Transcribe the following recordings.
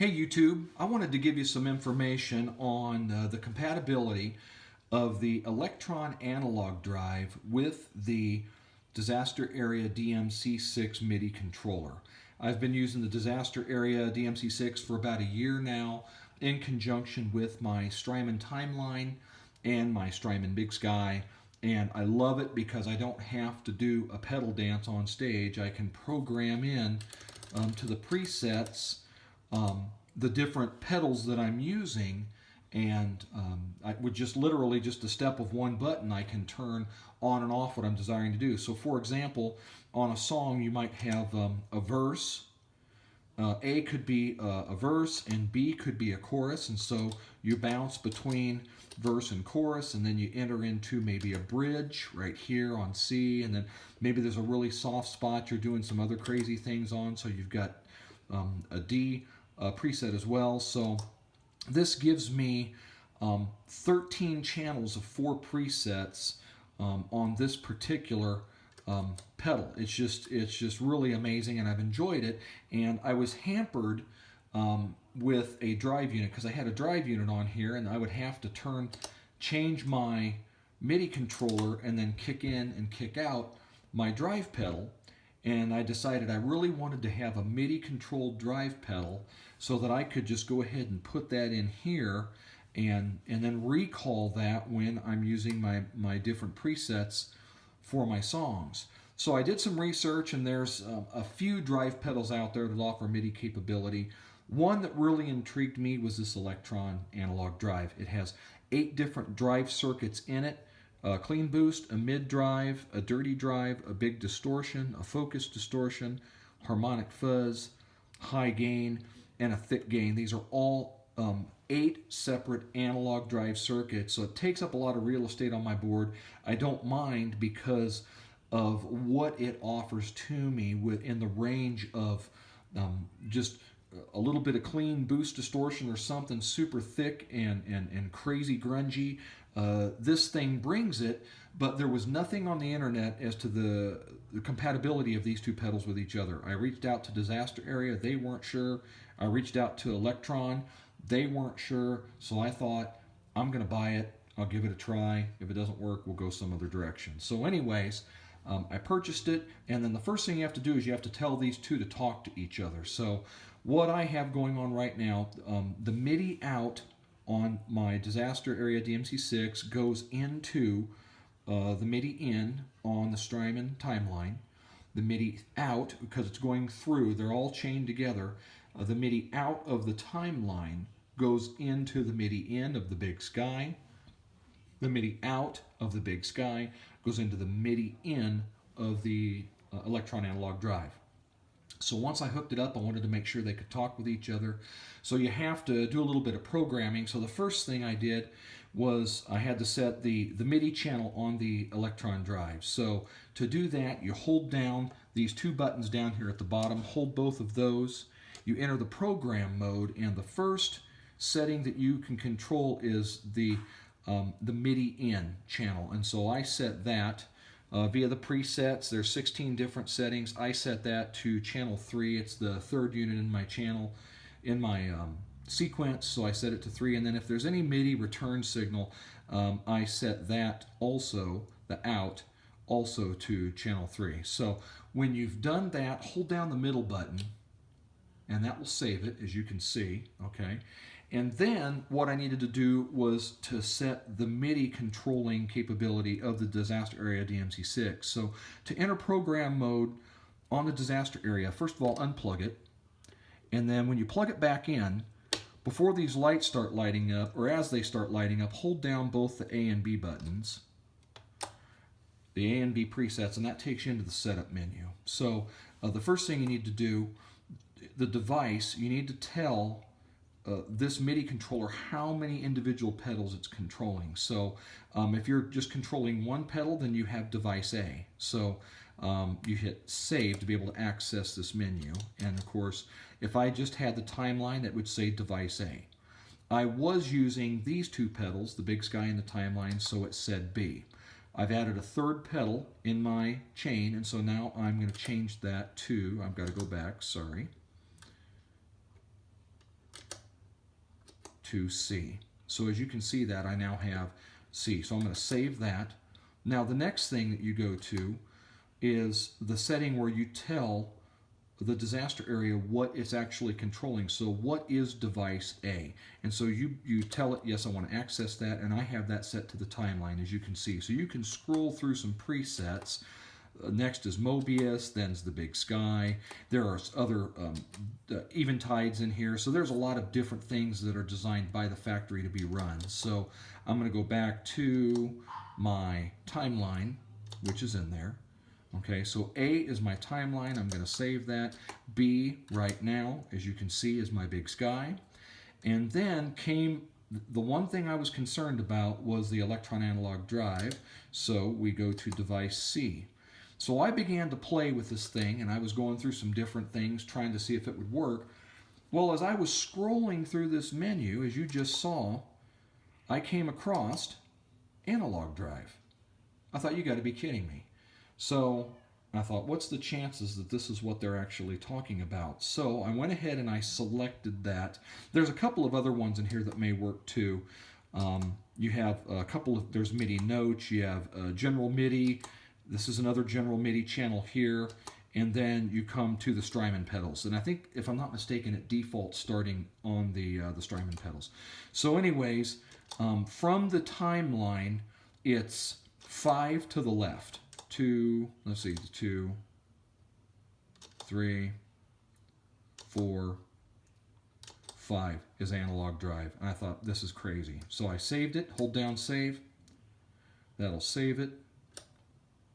Hey YouTube, I wanted to give you some information on the compatibility of the Elektron Analog Drive with the Disaster Area DMC-6 Midi controller. I've been using the Disaster Area DMC-6 for about a year now in conjunction with my Strymon timeline and my Strymon Big Sky, and I love it because I don't have to do a pedal dance on stage. I can program in to the presets the different pedals that I'm using, and I would just literally just a step of one button I can turn on and off what I'm desiring to do. So for example, on a song you might have a verse. A could be a verse and B could be a chorus, and so you bounce between verse and chorus, and then you enter into maybe a bridge right here on C, and then maybe there's a really soft spot you're doing some other crazy things on, so you've got a D preset as well. So this gives me 13 channels of 4 presets on this particular pedal. It's just really amazing, and I've enjoyed it. And I was hampered with a drive unit because I had a drive unit on here, and I would have to change my MIDI controller and then kick in and kick out my drive pedal. And I decided I really wanted to have a MIDI controlled drive pedal so that I could just go ahead and put that in here and then recall that when I'm using my different presets for my songs. So I did some research, and there's a few drive pedals out there that offer MIDI capability. One that really intrigued me was this Elektron Analog Drive. It has 8 different drive circuits in it. A clean boost, a mid drive, a dirty drive, a big distortion, a focus distortion, harmonic fuzz, high gain, and a thick gain. These are all 8 separate analog drive circuits, so it takes up a lot of real estate on my board. I don't mind because of what it offers to me within the range of just a little bit of clean boost distortion or something super thick and crazy grungy. This thing brings it, but there was nothing on the internet as to the compatibility of these two pedals with each other. I reached out to Disaster Area, they weren't sure. I reached out to Elektron, they weren't sure. So I thought, I'm going to buy it, I'll give it a try. If it doesn't work, we'll go some other direction. So anyways, I purchased it, and then the first thing you have to do is you have to tell these two to talk to each other. So what I have going on right now, the MIDI out on my Disaster Area DMC-6 goes into the MIDI in on the Strymon timeline. The MIDI out, because it's going through, they're all chained together. The MIDI out of the timeline goes into the MIDI in of the Big Sky. The MIDI out of the Big Sky goes into the MIDI in of the Elektron Analog Drive. So once I hooked it up, I wanted to make sure they could talk with each other. So you have to do a little bit of programming. So the first thing I did was I had to set the MIDI channel on the Elektron Drive. So to do that, you hold down these 2 buttons down here at the bottom, hold both of those. You enter the program mode, and the first setting that you can control is the MIDI in channel. And so I set that via the presets. There's 16 different settings. I set that to channel 3. It's the 3rd unit in my channel, in my sequence, so I set it to 3. And then if there's any MIDI return signal, I set that also, the out, also to channel 3. So when you've done that, hold down the middle button, and that will save it, as you can see, okay? And then what I needed to do was to set the MIDI controlling capability of the Disaster Area DMC-6. So to enter program mode on the Disaster Area, first of all, unplug it. And then when you plug it back in, before these lights start lighting up, or as they start lighting up, hold down both the A and B buttons, the A and B presets, and that takes you into the setup menu. So the first thing you need to do, the device, you need to tell this MIDI controller how many individual pedals it's controlling. So if you're just controlling one pedal, then you have device A. So you hit save to be able to access this menu. And of course, if I just had the timeline, that would say device A. I was using these 2 pedals, the Big Sky and the timeline, so it said B. I've added a 3rd pedal in my chain, and so now I'm going to change that to, I've got to go back, sorry. to C. So as you can see that I now have C. So I'm going to save that. Now the next thing that you go to is the setting where you tell the disaster area what it's actually controlling. So what is device A? And so you tell it, yes, I want to access that, and I have that set to the timeline, as you can see. So you can scroll through some presets. Next is Mobius, then's the Big Sky. There are other eventides in here. So there's a lot of different things that are designed by the factory to be run. So I'm going to go back to my timeline, which is in there. Okay, so A is my timeline. I'm going to save that. B right now, as you can see, is my Big Sky. And then came the one thing I was concerned about was the Elektron Analog Drive. So we go to device C. So I began to play with this thing, and I was going through some different things, trying to see if it would work. Well, as I was scrolling through this menu, as you just saw, I came across Analog Drive. I thought, you got to be kidding me. So I thought, what's the chances that this is what they're actually talking about? So I went ahead and I selected that. There's a couple of other ones in here that may work too. You have a couple of, there's MIDI notes, you have general MIDI. This is another general MIDI channel here. And then you come to the Strymon pedals. And I think, if I'm not mistaken, it defaults starting on the Strymon pedals. So anyways, from the timeline, it's 5 to the left. 2, let's see, 2, 3, 4, 5 is Analog Drive. And I thought, this is crazy. So I saved it, hold down save. That'll save it.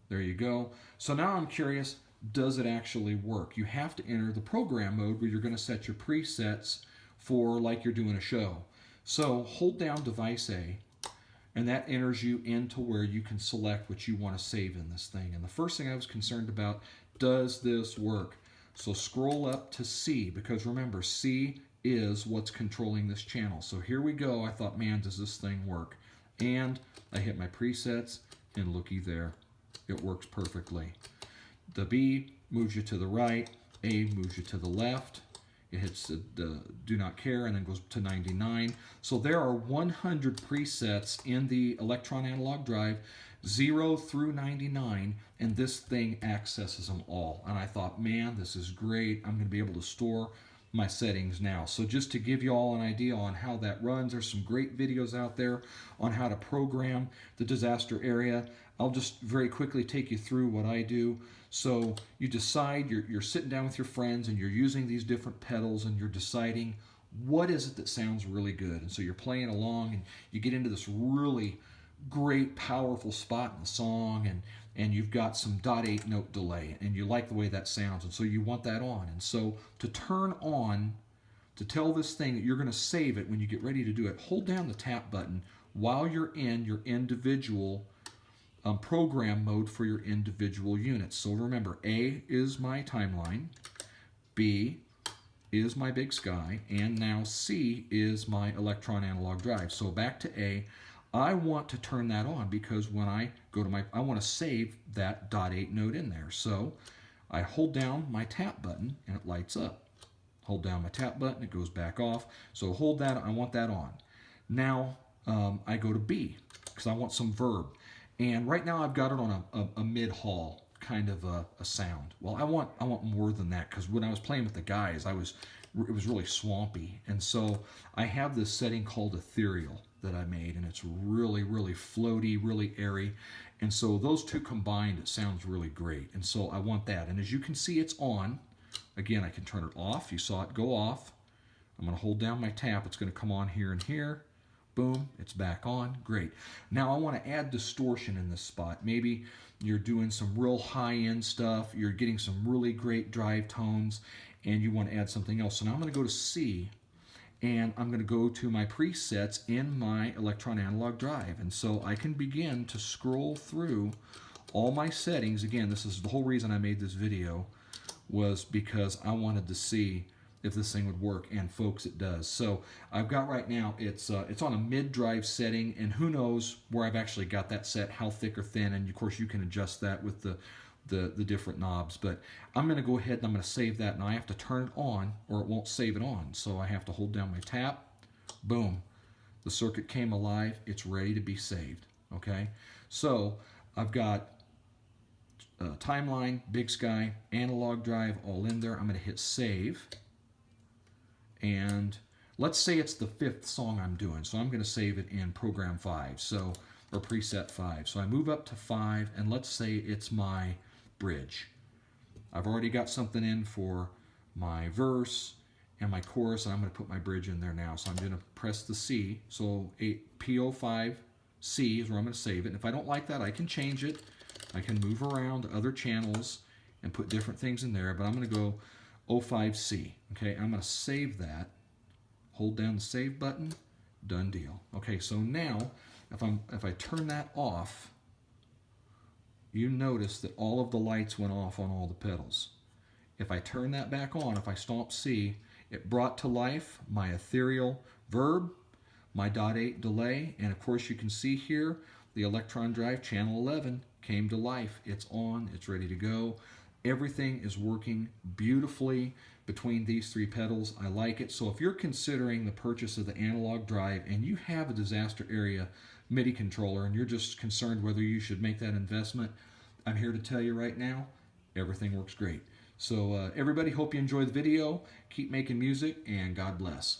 There you go. So now I'm curious, does it actually work? You have to enter the program mode where you're going to set your presets for like you're doing a show. So hold down device A, and that enters you into where you can select what you want to save in this thing. And the first thing I was concerned about, does this work? So scroll up to C, because remember, C is what's controlling this channel. So here we go. I thought, man, does this thing work? And I hit my presets, and looky there. It works perfectly. The B moves you to the right, A moves you to the left. It hits the do not care and then goes to 99. So there are 100 presets in the Elektron Analog Drive, 0 through 99, and this thing accesses them all. And I thought, man, this is great. I'm going to be able to store my settings now. So just to give you all an idea on how that runs, there's some great videos out there on how to program the disaster area. I'll just very quickly take you through what I do. So you decide, you're sitting down with your friends and you're using these different pedals and you're deciding what is it that sounds really good. And so you're playing along and you get into this really great, powerful spot in the song, and you've got some .8 note delay and you like the way that sounds, and so you want that on. And so to turn on, to tell this thing that you're going to save it when you get ready to do it, hold down the tap button while you're in your individual program mode for your individual units. So remember, A is my timeline, B is my Big Sky, and now C is my Elektron Analog Drive. So back to A, I want to turn that on because when I go to I want to save that .8 note in there. So I hold down my tap button and it lights up. Hold down my tap button, it goes back off. So hold that, I want that on. Now I go to B because I want some verb. And right now I've got it on a mid-haul kind of a sound. Well, I want more than that, because when I was playing with the guys, it was really swampy. And so I have this setting called ethereal that I made, and it's really, really floaty, really airy. And so those two combined, it sounds really great. And so I want that. And as you can see, it's on. Again, I can turn it off. You saw it go off. I'm going to hold down my tap. It's going to come on here and here. Boom, it's back on. Great. Now I want to add distortion in this spot. Maybe you're doing some real high-end stuff, you're getting some really great drive tones, and you want to add something else. So now I'm going to go to C, and I'm going to go to my presets in my Elektron Analog Drive. And so I can begin to scroll through all my settings. Again, this is the whole reason I made this video, was because I wanted to see if this thing would work, and folks, it does. So I've got right now, it's on a mid-drive setting, and who knows where I've actually got that set, how thick or thin, and of course you can adjust that with the different knobs. But I'm going to go ahead and I'm going to save that, and I have to turn it on or it won't save it on. So I have to hold down my tap, boom, the circuit came alive. It's ready to be saved. Okay, so I've got timeline, Big Sky, analog drive all in there. I'm going to hit save, and let's say it's the 5th song I'm doing, so I'm going to save it in program 5, so, or preset 5. So I move up to 5, and let's say it's my bridge. I've already got something in for my verse and my chorus, and I'm going to put my bridge in there now. So I'm going to press the C, so PO5 C is where I'm going to save it. And if I don't like that, I can change it. I can move around to other channels and put different things in there, but I'm going to go 05C. Okay, I'm going to save that. Hold down the save button. Done deal. Okay, so now if I turn that off, you notice that all of the lights went off on all the pedals. If I turn that back on, if I stomp C, it brought to life my ethereal verb, my .8 delay, and of course you can see here the Elektron Drive channel 11 came to life. It's on, it's ready to go. Everything is working beautifully between these 3 pedals. I like it. So if you're considering the purchase of the analog drive and you have a disaster area MIDI controller and you're just concerned whether you should make that investment, I'm here to tell you right now, everything works great. So everybody, hope you enjoyed the video. Keep making music, and God bless.